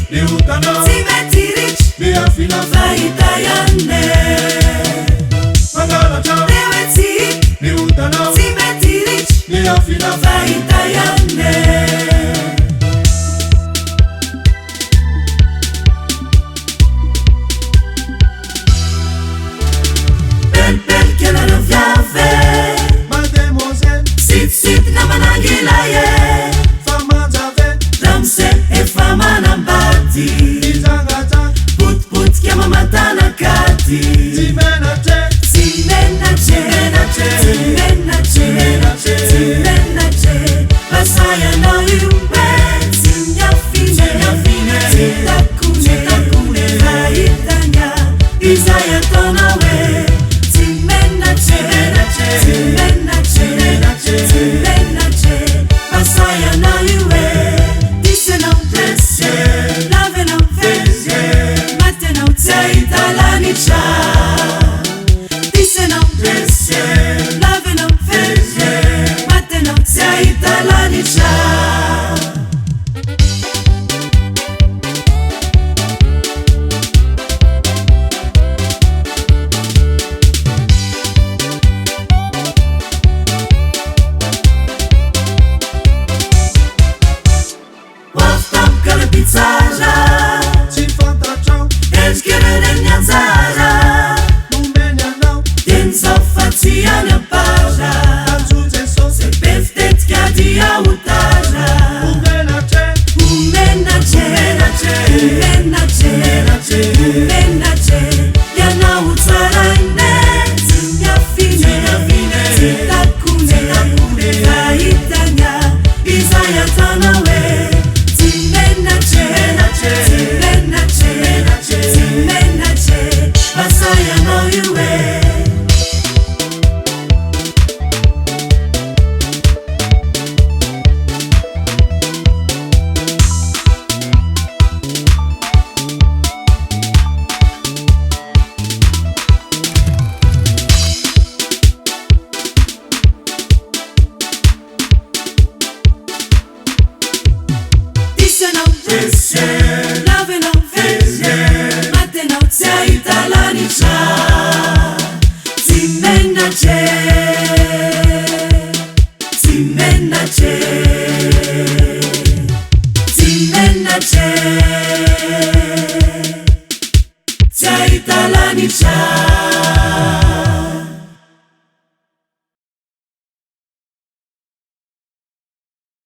ni utanao, Timetirich, ni afina faida yanne. Magala chao, Leweti, ni utanao, Timetirich, ni afina faida yanne. Sit na manangilaye Fama zave, Damse e fama na mbati Izangata, Put kia mamatana kati Timenache, Timenache Basaya na iwe Tinyafine Titakune Faitanya Izaya tonawe Timenache Basaya na iwe Dise na upese Lave na upese Mate na utaita lanicha Dise na upese Lave na upese Mate na utaita lanicha Pizzaja, Tifanta chao, Eskere de Nyanzara, Numenya nao, Tenza fatia na paja, Tanzuze so, Se peftet kadia utaja, Umenache, Yana utaraine, Tinyafine, Titakune, Faitanya, Izaya tanawe, Timenache, Basaya no iwe. Dise na upese, lave na upese, mate na utaita lanicha. Timenache, Taita lanicha.